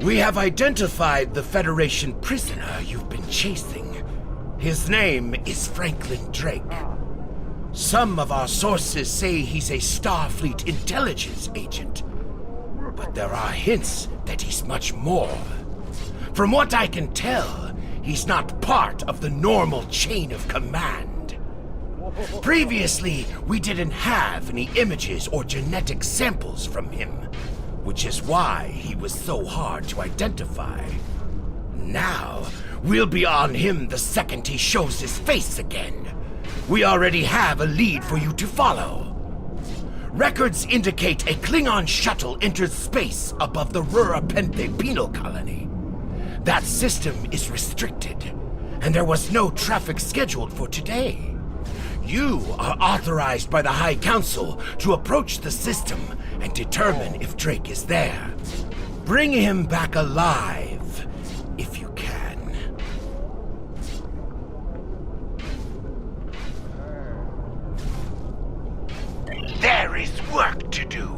We have identified the Federation prisoner you've been chasing. His name is Franklin Drake. Some of our sources say he's a Starfleet intelligence agent, but there are hints that he's much more. From what I can tell, he's not part of the normal chain of command. Previously, we didn't have any images or genetic samples from him, which is why he was so hard to identify. Now, we'll be on him the second he shows his face again. We already have a lead for you to follow. Records indicate a Klingon shuttle entered space above the Rura Penthe penal colony. That system is restricted, and there was no traffic scheduled for today. You are authorized by the High Council to approach the system and determine if Drake is there. Bring him back alive, if you can. There is work to do.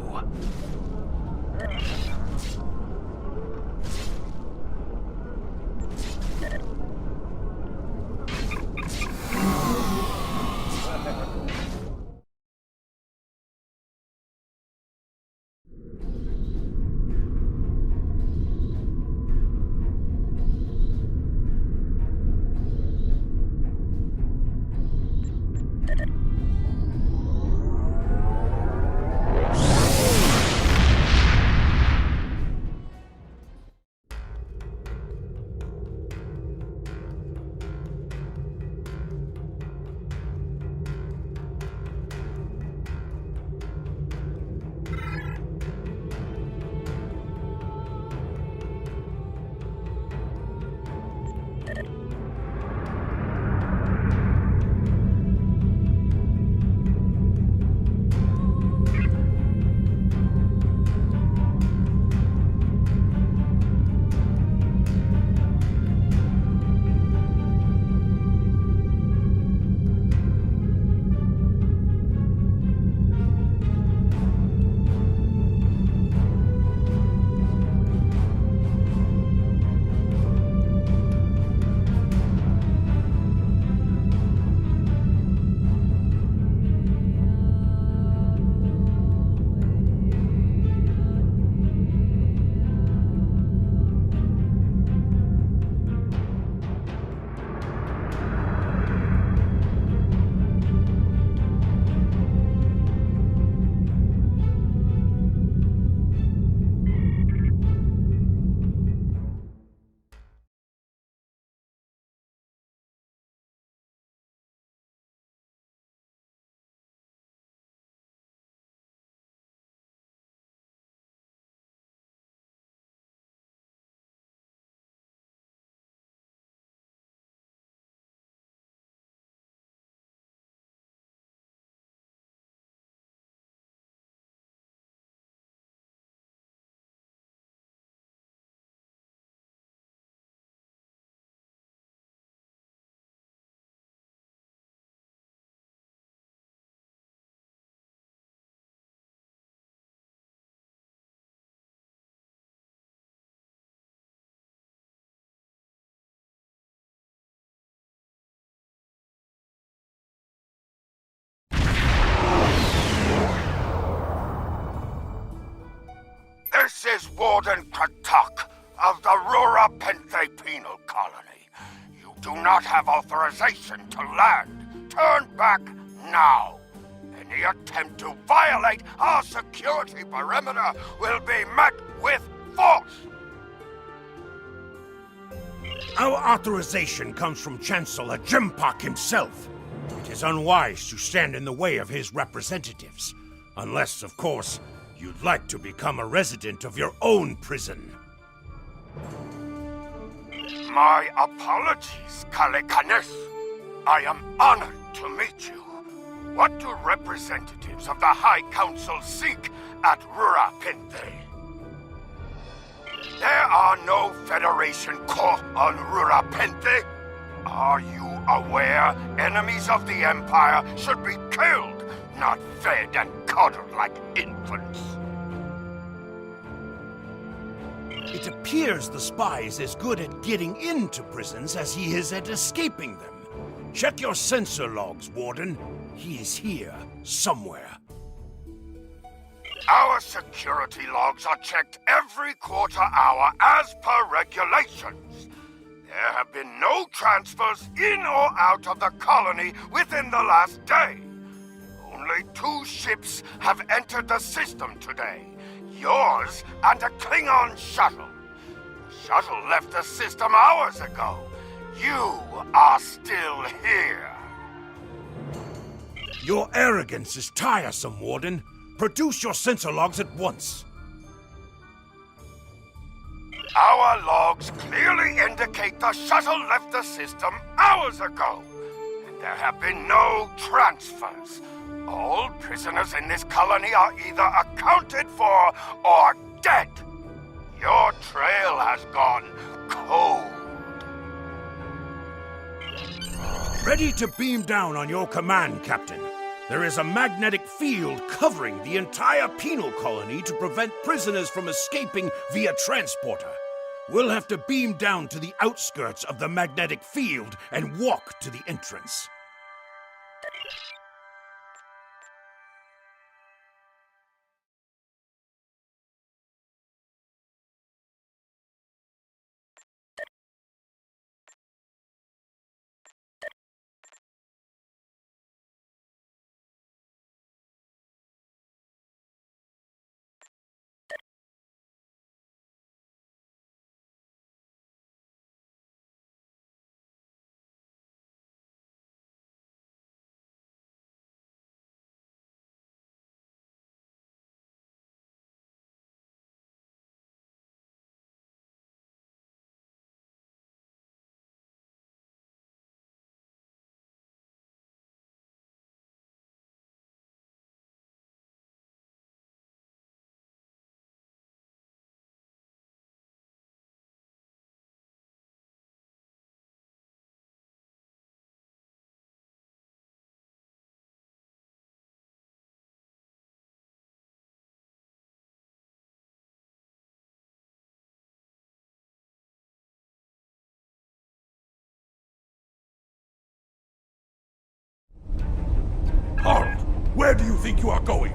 This is Warden Katak of the Rura Penthe Penal Colony. You do not have authorization to land. Turn back now. Any attempt to violate our security perimeter will be met with force. Our authorization comes from Chancellor Jimpak himself. It is unwise to stand in the way of his representatives. Unless, of course, you'd like to become a resident of your own prison. My apologies, Kalekanes. I am honored to meet you. What do representatives of the High Council seek at Rura Penthe? There are no Federation court on Rura Penthe. Are you aware enemies of the Empire should be killed, not fed and coddled like infants? It appears the spy is as good at getting into prisons as he is at escaping them. Check your sensor logs, Warden. He is here, somewhere. Our security logs are checked every quarter hour as per regulations. There have been no transfers in or out of the colony within the last day. Only 2 ships have entered the system today. Yours and a Klingon shuttle. The shuttle left the system hours ago. You are still here. Your arrogance is tiresome, Warden. Produce your sensor logs at once. Our logs clearly indicate the shuttle left the system hours ago. And there have been no transfers. All prisoners in this colony are either accounted for or dead. Your trail has gone cold. Ready to beam down on your command, Captain. There is a magnetic field covering the entire penal colony to prevent prisoners from escaping via transporter. We'll have to beam down to the outskirts of the magnetic field and walk to the entrance. Halt! Where do you think you are going?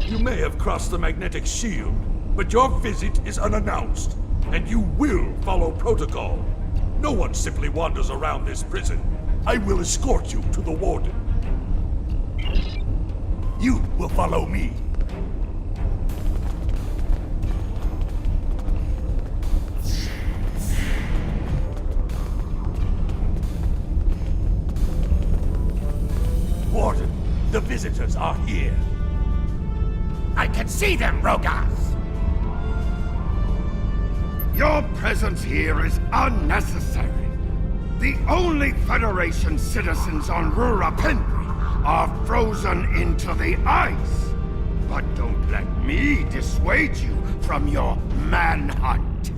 You may have crossed the magnetic shield, but your visit is unannounced, and you will follow protocol. No one simply wanders around this prison. I will escort you to the warden. You will follow me. Warden, the visitors are here. I can see them, Rogas! Your presence here is unnecessary. The only Federation citizens on Rura Pendry are frozen into the ice. But don't let me dissuade you from your manhunt.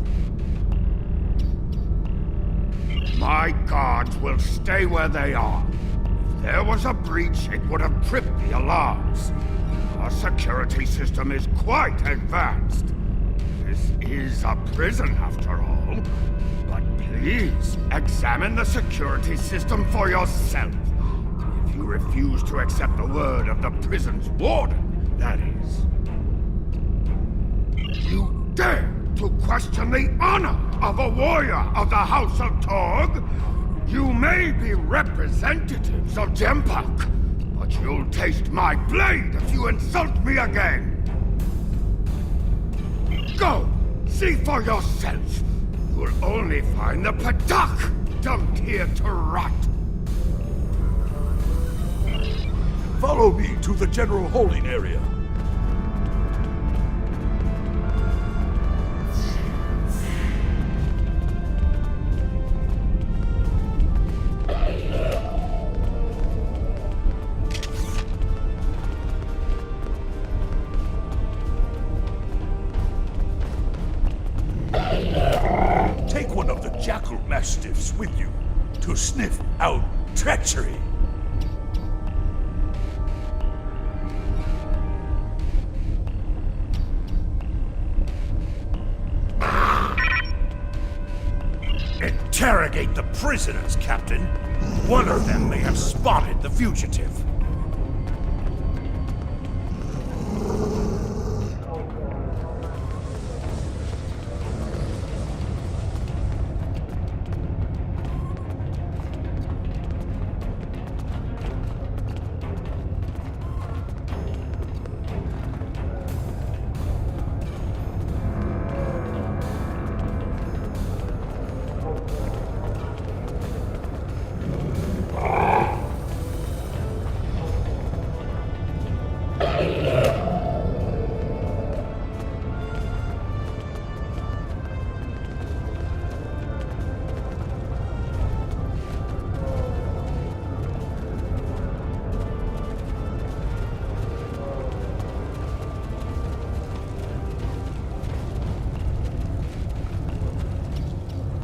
My guards will stay where they are. If there was a breach, it would have tripped the alarms. Our security system is quite advanced. This is a prison, after all. But please, examine the security system for yourself. If you refuse to accept the word of the prison's warden, that is. You dare to question the honor of a warrior of the House of Torg? You may be representatives of Jempak, but you'll taste my blade if you insult me again. Go! See for yourself! You'll only find the Padak dumped here to rot. Follow me to the general holding area. Take one of the jackal mastiffs with you to sniff out treachery. Interrogate the prisoners, Captain. One of them may have spotted the fugitive.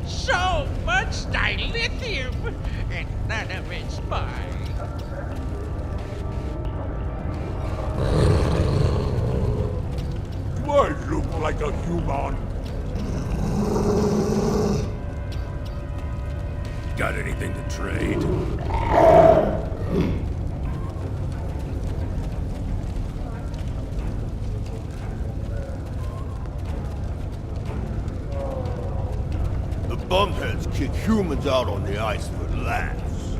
So much dilithium, and none of it's mine. Do I look like a human? Got anything to trade? The bumheads kick humans out on the ice for laughs.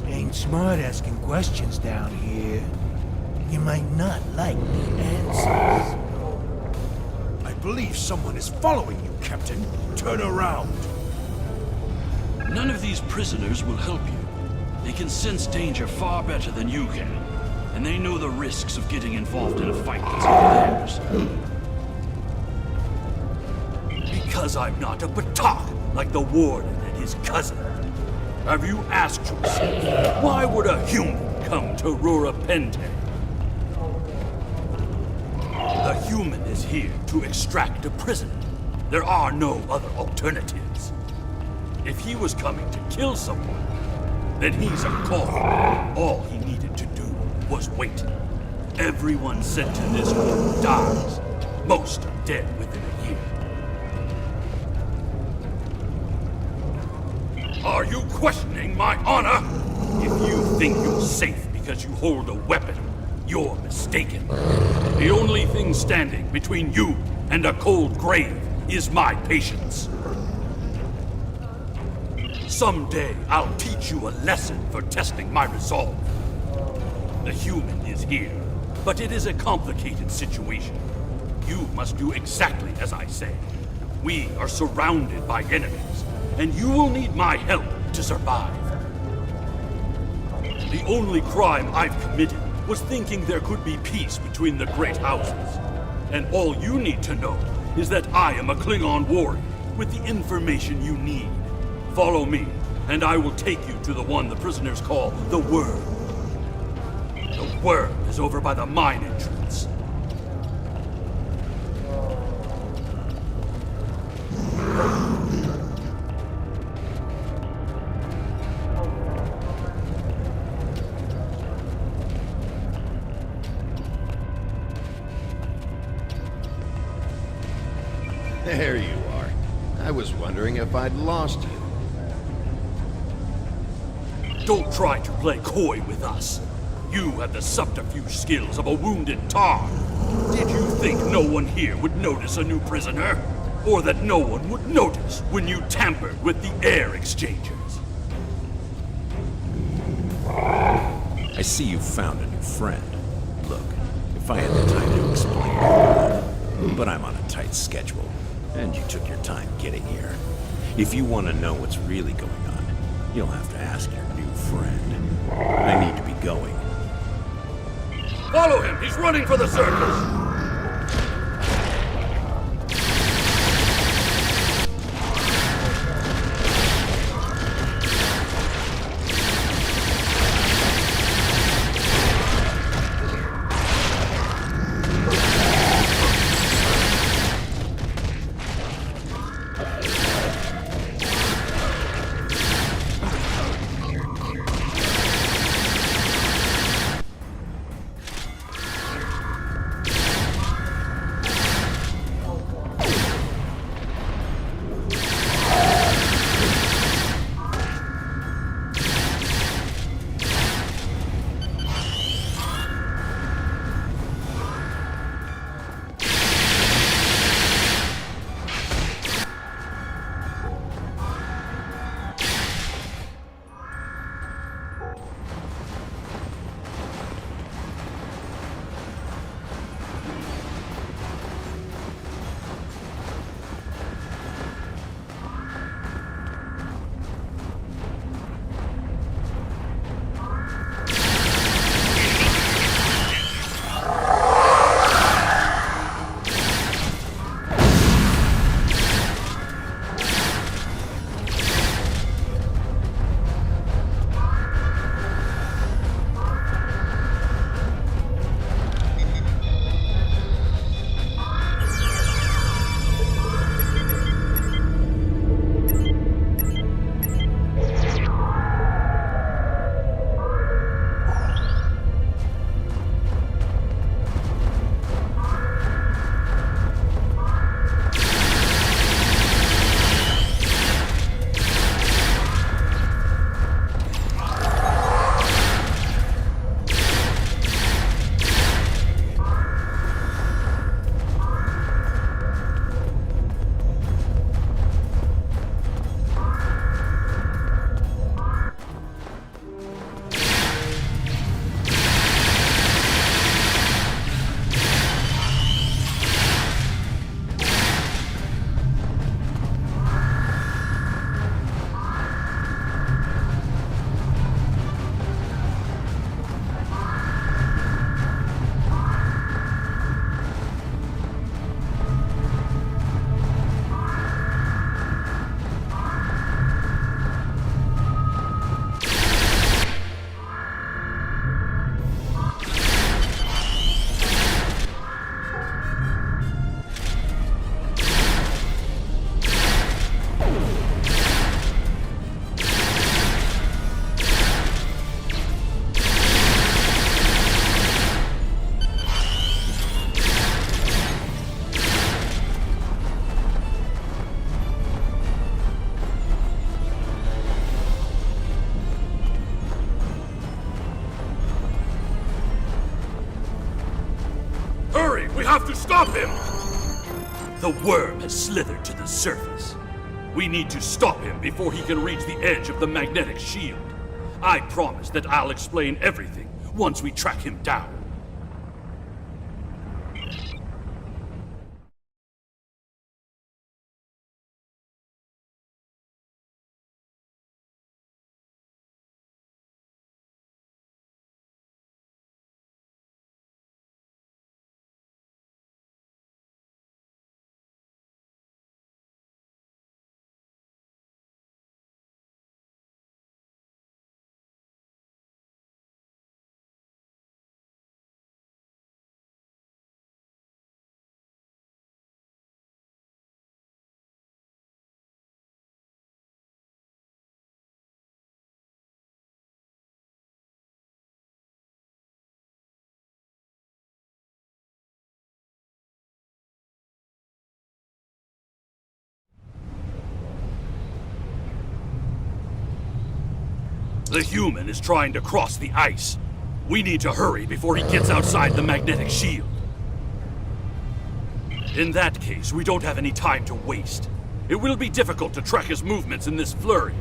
Ain't smart asking questions down here. You might not like the answers. I believe someone is following you, Captain. Turn around. None of these prisoners will help you. They can sense danger far better than you can. And they know the risks of getting involved in a fight that's not theirs. Because I'm not a Batak like the Warden and his cousin. Have you asked yourself, why would a human come to Rura Pente? The human is here to extract a prisoner. There are no other alternatives. If he was coming to kill someone, then he's a call. All he needed to do was wait. Everyone sent to this war dies. Most are dead within a year. Are you questioning my honor? If you think you're safe because you hold a weapon, you're mistaken. The only thing standing between you and a cold grave is my patience. Someday, I'll teach you a lesson for testing my resolve. The human is here, but it is a complicated situation. You must do exactly as I say. We are surrounded by enemies, and you will need my help to survive. The only crime I've committed was thinking there could be peace between the great houses. And all you need to know is that I am a Klingon warrior with the information you need. Follow me, and I will take you to the one the prisoners call the Worm. The Worm is over by the mine entrance. There you are. I was wondering if I'd lost you. Don't try to play coy with us. You have the subterfuge skills of a wounded tar. Did you think no one here would notice a new prisoner? Or that no one would notice when you tampered with the air exchangers? I see you found a new friend. Look, if I had the time to explain, but I'm on a tight schedule, and you took your time getting here. If you want to know what's really going on, you'll have to ask your new friend. I need to be going. Follow him! He's running for the circus! have to stop him! The worm has slithered to the surface. We need to stop him before he can reach the edge of the magnetic shield. I promise that I'll explain everything once we track him down. The human is trying to cross the ice. We need to hurry before he gets outside the magnetic shield. In that case, we don't have any time to waste. It will be difficult to track his movements in this flurry.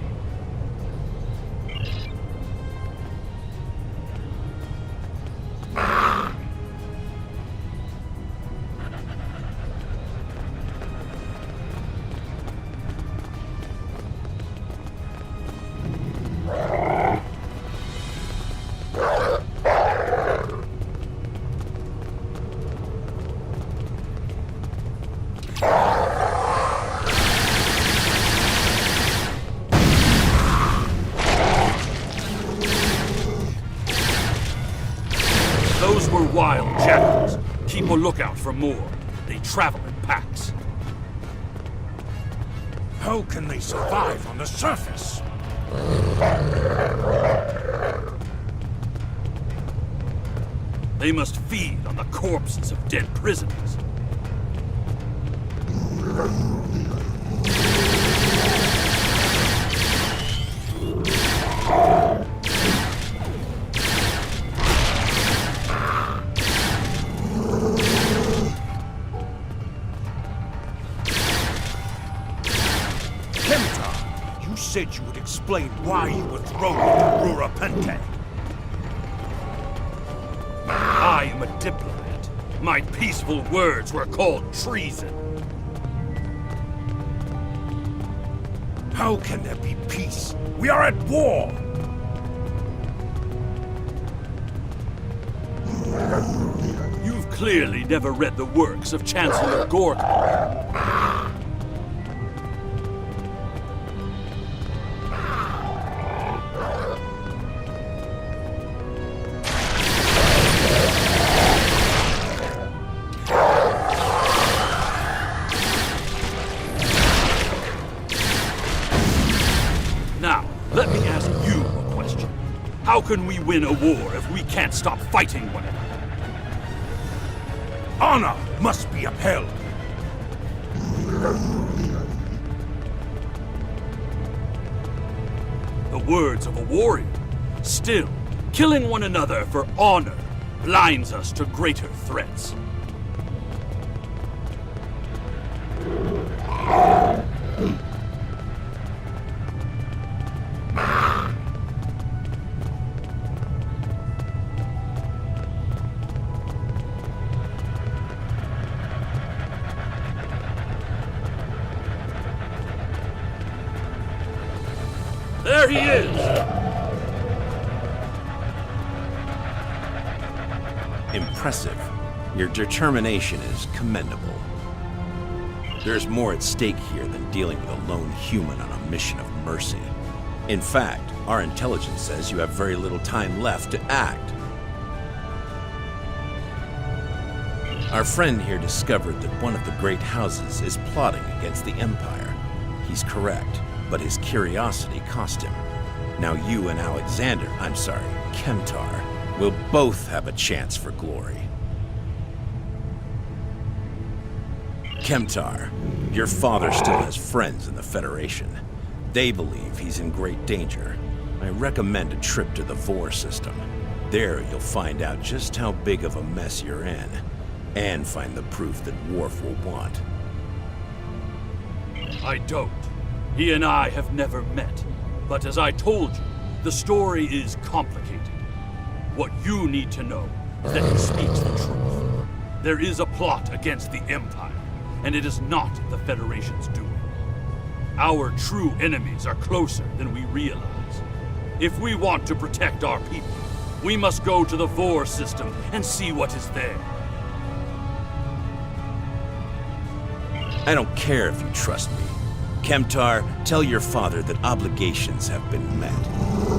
Those were wild jackals. Keep a lookout for more. They travel in packs. How can they survive on the surface? They must feed on the corpses of dead prisoners. You said you would explain why you were thrown into Rurapente. I am a diplomat. My peaceful words were called treason. How can there be peace? We are at war! You've clearly never read the works of Chancellor Gorgon. Now, let me ask you a question. How can we win a war if we can't stop fighting one another? Honor must be upheld. The words of a warrior. Still, killing one another for honor blinds us to greater threats. There he is! Impressive. Your determination is commendable. There's more at stake here than dealing with a lone human on a mission of mercy. In fact, our intelligence says you have very little time left to act. Our friend here discovered that one of the great houses is plotting against the Empire. He's correct, but his curiosity cost him. Now you and Kemtar, will both have a chance for glory. Kemtar, your father still has friends in the Federation. They believe he's in great danger. I recommend a trip to the Vor system. There you'll find out just how big of a mess you're in. and find the proof that Worf will want. I don't. He and I have never met. But as I told you, the story is complicated. What you need to know is that he speaks the truth. There is a plot against the Empire, and it is not the Federation's doing. Our true enemies are closer than we realize. If we want to protect our people, we must go to the Vor system and see what is there. I don't care if you trust me. Kemtar, tell your father that obligations have been met.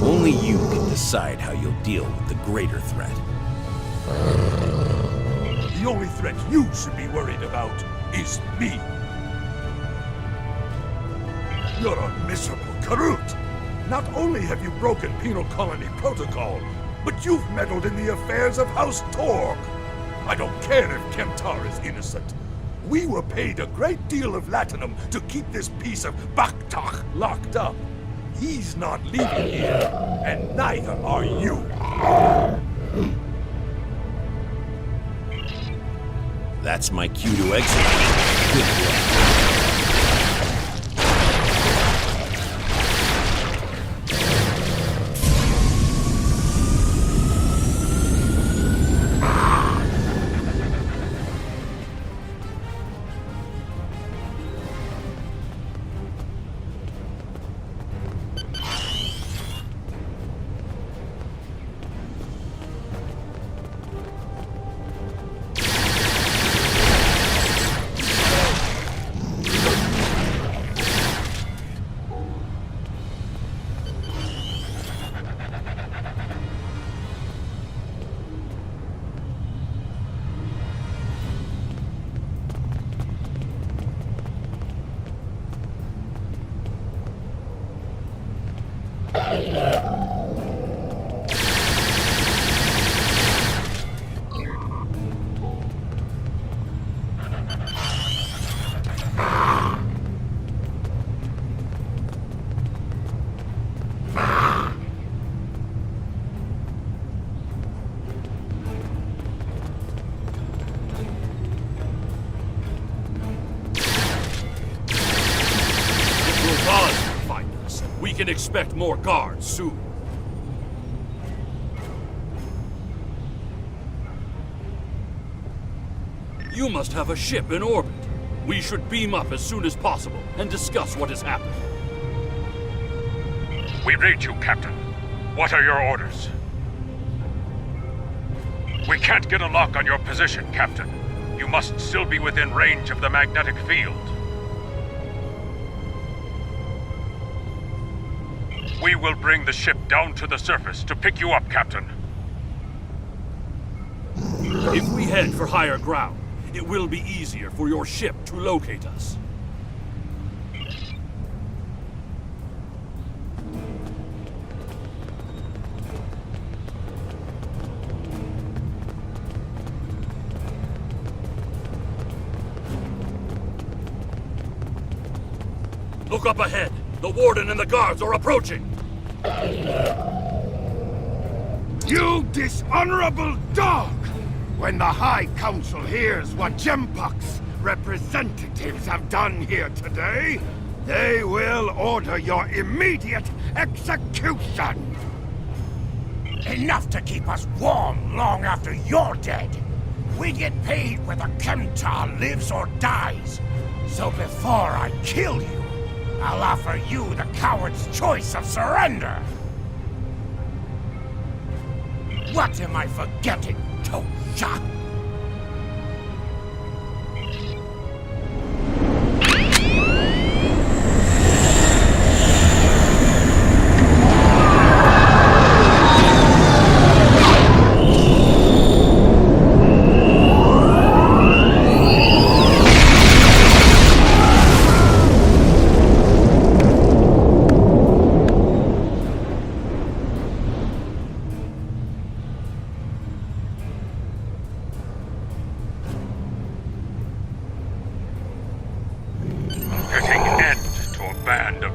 Only you can decide how you'll deal with the greater threat. The only threat you should be worried about is me. You're a miserable Karut. Not only have you broken penal colony protocol, but you've meddled in the affairs of House Torg. I don't care if Kemtar is innocent. We were paid a great deal of latinum to keep this piece of Baktak locked up. He's not leaving here, and neither are you. That's my cue to exit. Good luck. We can expect more guards soon. You must have a ship in orbit. We should beam up as soon as possible and discuss what has happened. We read you, Captain. What are your orders? We can't get a lock on your position, Captain. You must still be within range of the magnetic field. We will bring the ship down to the surface to pick you up, Captain. If we head for higher ground, it will be easier for your ship to locate us. Look up ahead. The Warden and the guards are approaching. You dishonorable dog! When the High Council hears what Jempok's representatives have done here today, they will order your immediate execution! Enough to keep us warm long after you're dead. We get paid whether Kemtar lives or dies. So before I kill you, I'll offer you the coward's choice of surrender! What am I forgetting, Tosha?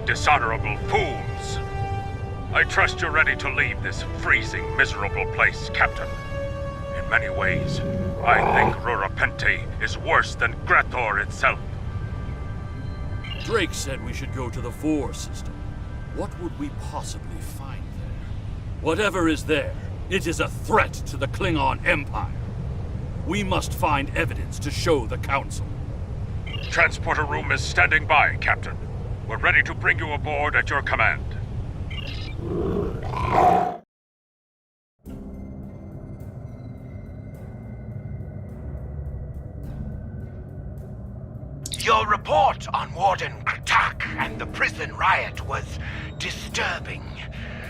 Dishonorable fools! I trust you're ready to leave this freezing, miserable place, Captain. In many ways. I think Rurapente is worse than Grathor itself. Drake said we should go to the 4 system. What would we possibly find there? Whatever is there, it is a threat to the Klingon Empire. We must find evidence to show the Council. Transporter room is standing by, Captain. We're ready to bring you aboard at your command. Your report on Warden Kratak and the prison riot was disturbing.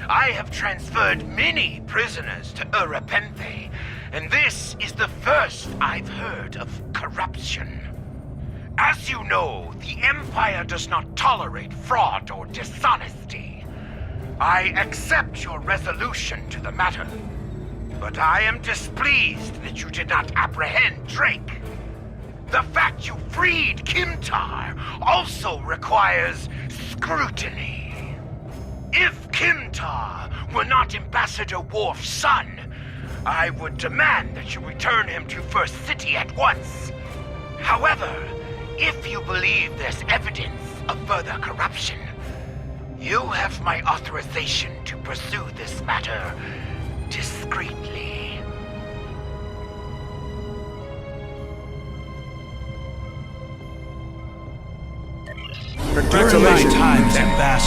I have transferred many prisoners to Urapenthe, and this is the first I've heard of corruption. As you know, the Empire does not tolerate fraud or dishonesty. I accept your resolution to the matter, but I am displeased that you did not apprehend Drake. The fact you freed Kimtar also requires scrutiny. If Kimtar were not Ambassador Worf's son, I would demand that you return him to First City at once. However, if you believe there's evidence of further corruption, you have my authorization to pursue this matter discreetly. During my times, Ambassador.